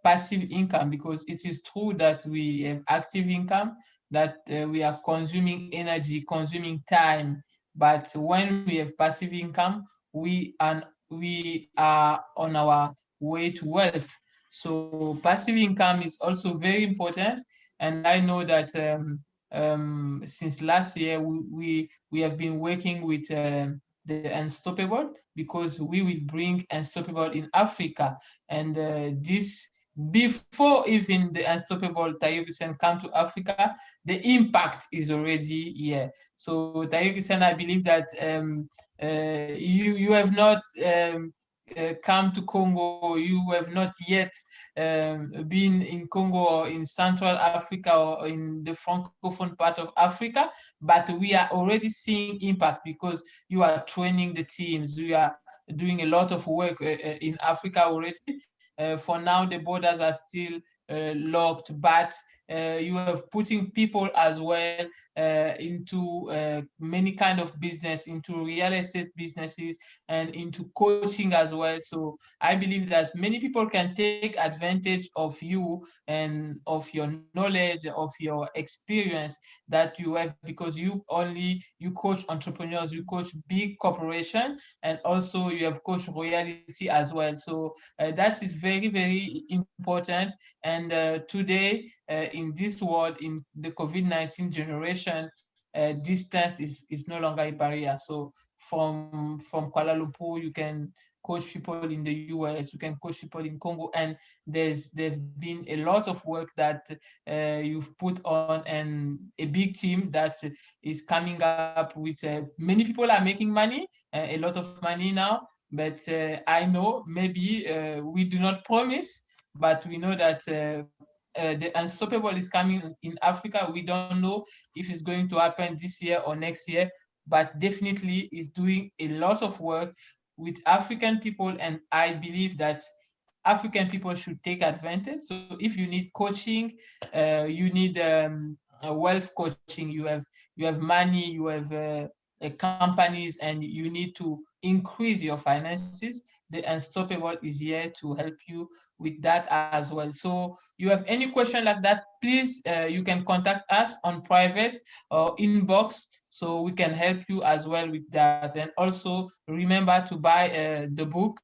passive income, because it is true that we have active income, that we are consuming energy, consuming time. But when we have passive income, we are on our way to wealth. So passive income is also very important. And I know that since last year, we have been working with the Unstoppable, because we will bring Unstoppable in Africa. And this, before even the Unstoppable Taiyuki-sen come to Africa, the impact is already here. So Taiyuki-sen, I believe that you have not come to Congo, you have not yet been in Congo or in Central Africa or in the Francophone part of Africa, but we are already seeing impact, because you are training the teams, you are doing a lot of work in Africa already. For now, the borders are still locked, but you have putting people as well into many kind of business, into real estate businesses, and into coaching as well. So I believe that many people can take advantage of you and of your knowledge, of your experience that you have, because you coach entrepreneurs, you coach big corporation, and also you have coached royalty as well. So that is very, very important. And today, in this world, in the COVID-19 generation, distance is no longer a barrier. So from Kuala Lumpur, you can coach people in the US, you can coach people in Congo, and there's been a lot of work that you've put on, and a big team that is coming up with many people are making money, a lot of money now. But I know maybe we do not promise, but we know that the Unstoppable is coming in Africa. We don't know if it's going to happen this year or next year, but definitely is doing a lot of work with African people. And I believe that African people should take advantage. So if you need coaching, you need wealth coaching, you have money, you have companies, and you need to increase your finances, the Unstoppable is here to help you with that as well. So you have any question like that, please, you can contact us on private or inbox, so we can help you as well with that. And also remember to buy the book,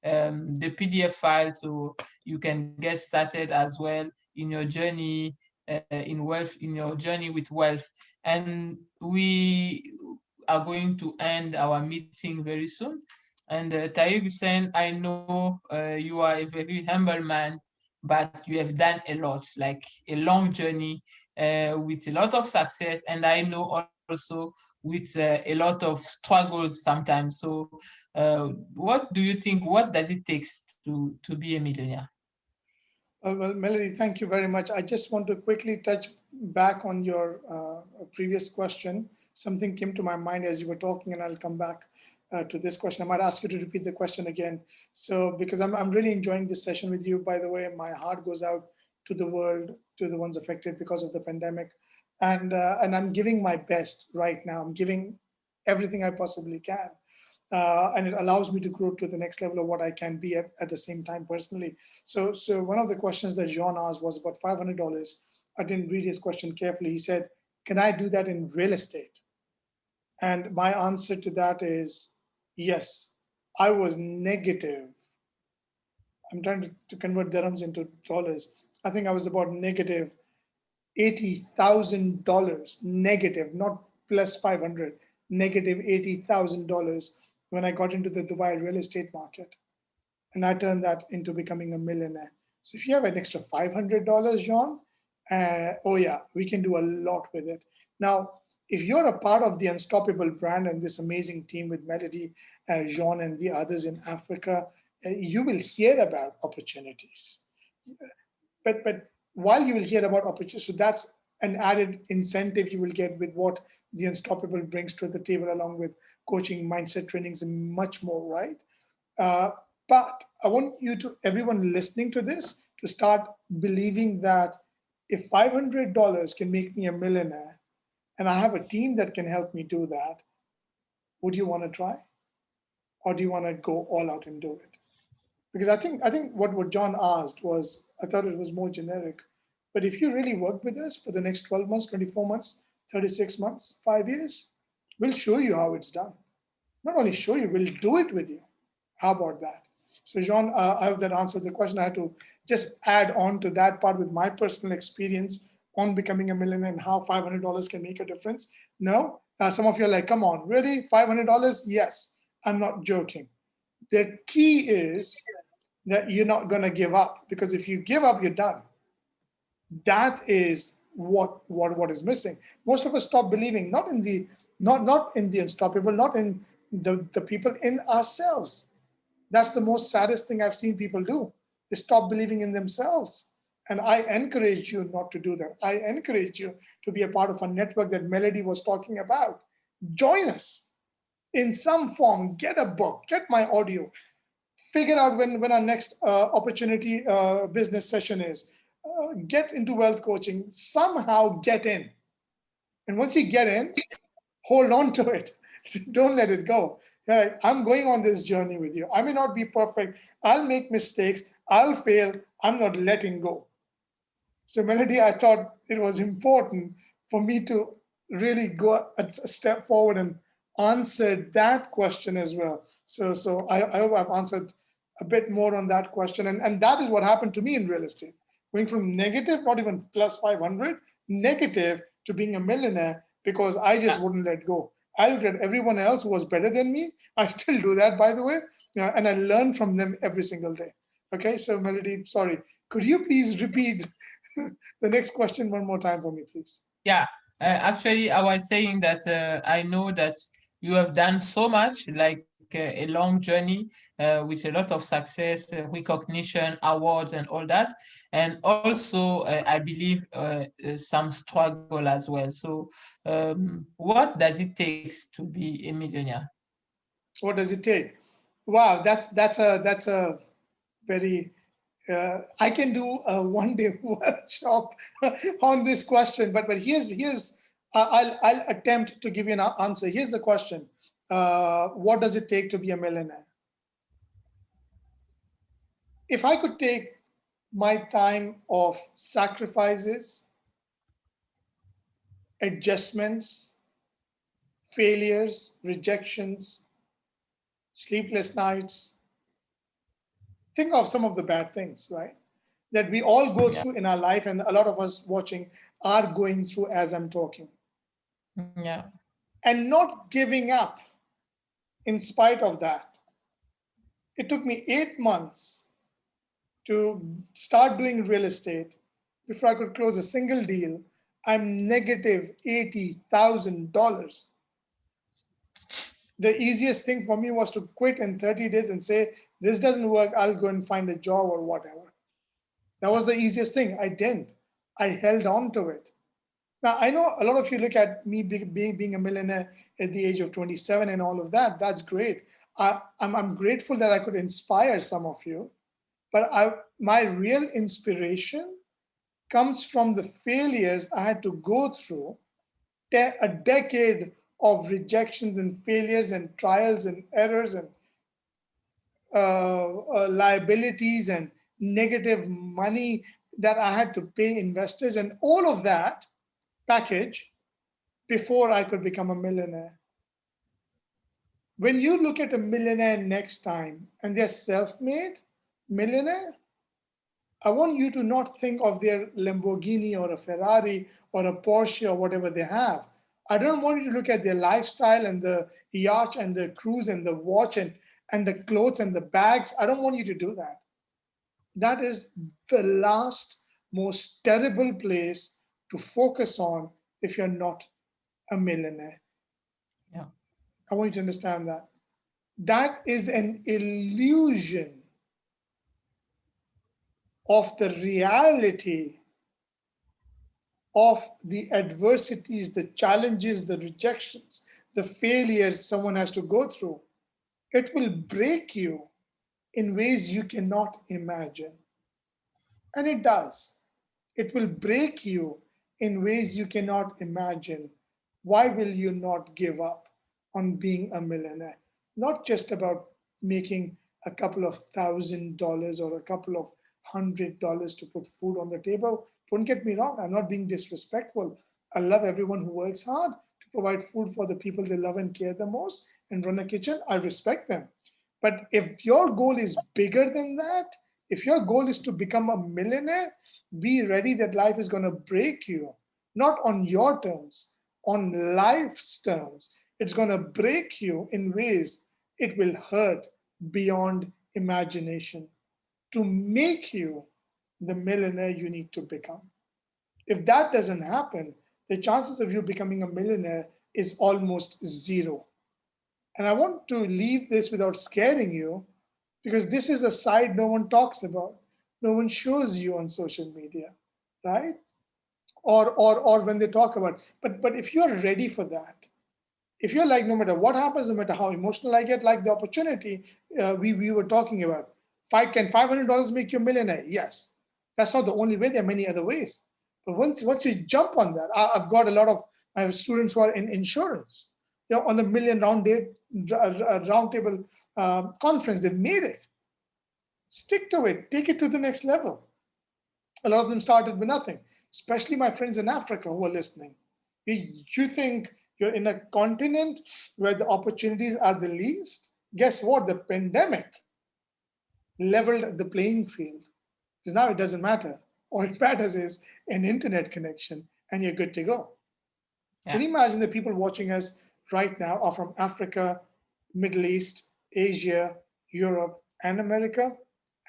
the PDF file, so you can get started as well in your journey in wealth, in your journey with wealth. And we are going to end our meeting very soon. And Taib Hussein, I know you are a very humble man, but you have done a lot, like a long journey with a lot of success. And I know also with a lot of struggles sometimes. So what do you think, what does it take to be a millionaire? Well, Melody, thank you very much. I just want to quickly touch back on your previous question. Something came to my mind as you were talking, and I'll come back to this question. I might ask you to repeat the question again. So, because I'm really enjoying this session with you, by the way, my heart goes out to the world, to the ones affected because of the pandemic. And I'm giving my best right now. I'm giving everything I possibly can, and it allows me to grow to the next level of what I can be at the same time personally. So one of the questions that Jean asked was about $500. I didn't read his question carefully. He said, "Can I do that in real estate?" And my answer to that is yes. I was negative. I'm trying to convert dirhams into dollars. I think I was about negative $80,000 negative, not plus 500, negative $80,000 when I got into the Dubai real estate market. And I turned that into becoming a millionaire. So if you have an extra $500, John, oh yeah, we can do a lot with it. Now, if you're a part of the Unstoppable brand and this amazing team with Melody, Jean, and the others in Africa, you will hear about opportunities. But while you will hear about opportunities, so that's an added incentive you will get with what the Unstoppable brings to the table, along with coaching, mindset trainings, and much more, right? Uh, But I want you to, everyone listening to this, to start believing that if $500 can make me a millionaire and I have a team that can help me do that, would you want to try? Or do you want to go all out and do it? Because I think what John asked was, I thought it was more generic. But if you really work with us for the next 12 months, 24 months, 36 months, 5 years, we'll show you how it's done. Not only show you, we'll do it with you. How about that? So, John, I hope that answered the question. I had to just add on to that part with my personal experience on becoming a millionaire and how $500 can make a difference. No, some of you are like, come on, really? $500? Yes, I'm not joking. The key is that you're not going to give up, because if you give up, you're done. That is what is missing. Most of us stop believing, not in the unstoppable, not in the people, in ourselves. That's the most saddest thing I've seen people do. They stop believing in themselves. And I encourage you not to do that. I encourage you to be a part of a network that Melody was talking about. Join us in some form. Get a book, get my audio, figure out when our next opportunity business session is. Get into wealth coaching, somehow get in. And once you get in, hold on to it. Don't let it go. Yeah, I'm going on this journey with you. I may not be perfect. I'll make mistakes. I'll fail. I'm not letting go. So, Melody, I thought it was important for me to really go a step forward and answer that question as well. So I hope I've answered a bit more on that question. And that is what happened to me in real estate. Going from negative, not even plus 500, negative to being a millionaire because I just wouldn't let go. I looked at everyone else who was better than me. I still do that, by the way, and I learn from them every single day. Okay, so Melody, sorry, could you please repeat the next question one more time for me, please? Yeah, actually, I was saying that I know that you have done so much, like a long journey with a lot of success, recognition, awards, and all that. And also, I believe some struggle as well. So, what does it take to be a millionaire? What does it take? Wow, that's a very I can do a 1 day workshop on this question, but here's I'll attempt to give you an answer. Here's the question: what does it take to be a millionaire? If I could take my time of sacrifices, adjustments, failures, rejections, sleepless nights, think of some of the bad things, right? That we all go Yeah, through in our life, and a lot of us watching are going through as I'm talking, yeah, and not giving up in spite of that. It took me 8 months to start doing real estate before I could close a single deal. I'm negative $80,000. The easiest thing for me was to quit in 30 days and say, this doesn't work, I'll go and find a job or whatever. That was the easiest thing. I didn't. I held on to it. Now, I know a lot of you look at me being a millionaire at the age of 27 and all of that. That's great. I'm grateful that I could inspire some of you. But my real inspiration comes from the failures I had to go through, a decade of rejections and failures and trials and errors and liabilities and negative money that I had to pay investors and all of that package before I could become a millionaire. When you look at a millionaire next time and they're self made millionaire, I want you to not think of their Lamborghini or a Ferrari or a Porsche or whatever they have. I don't want you to look at their lifestyle and the yacht and the cruise and the watch and the clothes and the bags. I don't want you to do that. That is the last, most terrible place to focus on if you're not a millionaire. yeah, I want you to understand that. That is an illusion of the reality of the adversities, the challenges, the rejections, the failures someone has to go through. It will break you. in ways you cannot imagine. And it does. It will break you in ways you cannot imagine. Why will you not give up on being a millionaire? Not just about making a couple of $1,000 or a couple of $100 to put food on the table. Don't get me wrong, I'm not being disrespectful. I love everyone who works hard to provide food for the people they love and care the most and run a kitchen. I respect them. But if your goal is bigger than that, if your goal is to become a millionaire, be ready that life is going to break you, not on your terms, on life's terms. It's going to break you in ways it will hurt beyond imagination to make you the millionaire you need to become. If that doesn't happen, the chances of you becoming a millionaire is almost zero. And I want to leave this without scaring you because this is a side no one talks about. No one shows you on social media, right? Or when they talk about. But if you're ready for that, if you're like, no matter what happens, no matter how emotional I get, like the opportunity we were talking about, can $500 make you a millionaire? Yes. That's not the only way. There are many other ways. But once you jump on that, I've got a lot of my students who are in insurance. They're on the million round table conference. They've made it. Stick to it. Take it to the next level. A lot of them started with nothing, especially my friends in Africa who are listening. You think you're in a continent where the opportunities are the least? Guess what? The pandemic leveled the playing field because now it doesn't matter. All it matters is an internet connection and you're good to go. Can Yeah. you imagine the people watching us right now are from Africa, Middle East, Asia, Europe, and America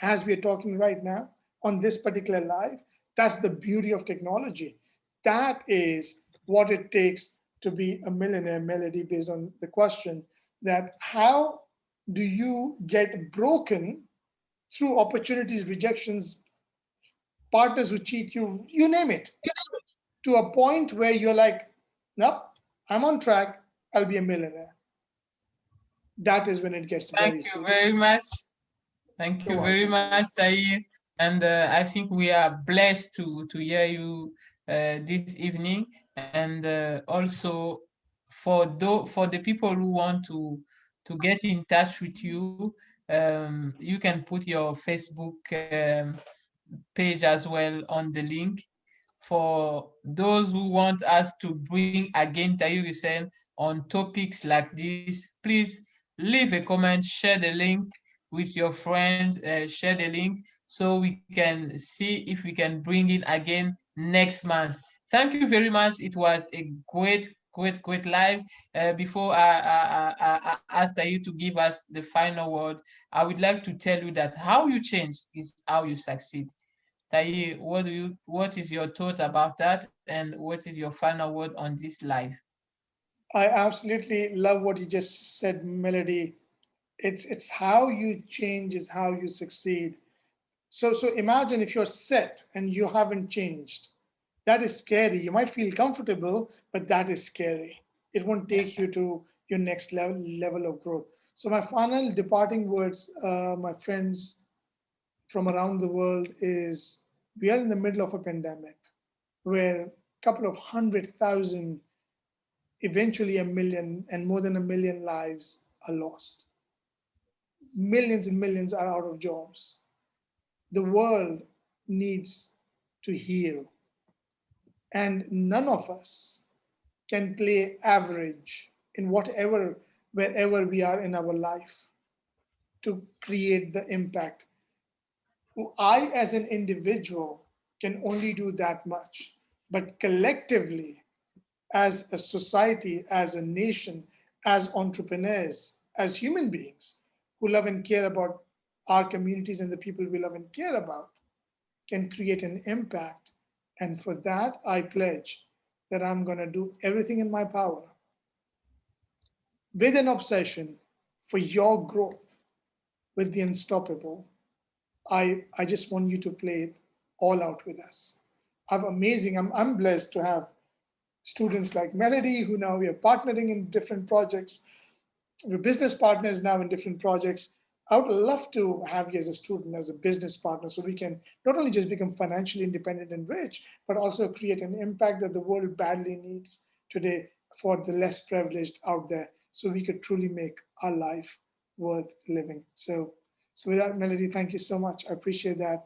as we are talking right now on this particular live? That's the beauty of technology. That is what it takes to be a millionaire, Melody, based on the question that how do you get broken through opportunities, rejections, partners who cheat you, you name it, to a point where you're like, nope, I'm on track, I'll be a millionaire. That is when it gets Thank very you serious. very much. Thank You're you very welcome. much, Saeed. And I think we are blessed to hear you this evening. And also for the people who want to get in touch with you, you can put your Facebook page as well on the link. For those who want us to bring again Tayu Hussein on topics like this, please leave a comment, share the link with your friends, share the link so we can see if we can bring it again next month. Thank you very much. It was a great live. Before I ask you to give us the final word, I would like to tell you that how you change is how you succeed. Taye, what is your thought about that, and what is your final word on this live? I absolutely love what you just said, Melody. It's how you change is how you succeed. So imagine if you're set and you haven't changed. That is scary. You might feel comfortable, but that is scary. It won't take Yeah. you to your next level of growth. So my final departing words, my friends from around the world, is we are in the middle of a pandemic where a couple of 100,000, eventually a million, and more than a million lives are lost. Millions and millions are out of jobs. The world needs to heal, and none of us can play average in whatever, wherever we are in our life to create the impact. I, as an individual, can only do that much, but collectively, as a society, as a nation, as entrepreneurs, as human beings who love and care about our communities and the people we love and care about, can create an impact. And for that, I pledge that I'm going to do everything in my power with an obsession for your growth with the unstoppable. I just want you to play it all out with us. I'm amazing. I'm blessed to have students like Melody, who now we are partnering in different projects. We're business partners now in different projects. I would love to have you as a student, as a business partner, so we can not only just become financially independent and rich, but also create an impact that the world badly needs today for the less privileged out there, so we could truly make our life worth living. So with that, Melody, thank you so much. I appreciate that,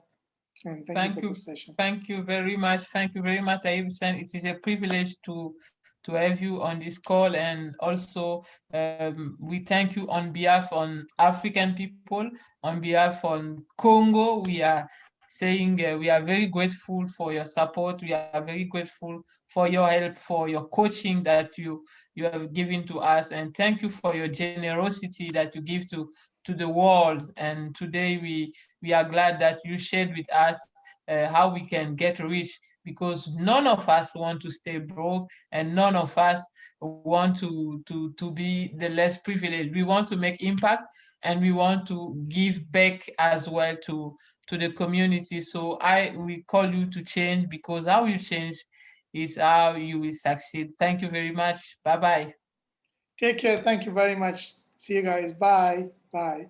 and thank you Thank for you. this session. Thank you very much. Thank you very much, Ayusan. It is a privilege to have you on this call. And also, we thank you on behalf on African people, on behalf on Congo. We are saying we are very grateful for your support. We are very grateful for your help, for your coaching that you have given to us. And thank you for your generosity that you give to the world. And today we are glad that you shared with us how we can get rich, because none of us want to stay broke, and none of us want to be the less privileged. We want to make impact, and we want to give back as well to the community. So I we call you to change, because how you change is how you will succeed. Thank you very much. Bye bye. Take care. Thank you very much. See you guys. Bye. Bye.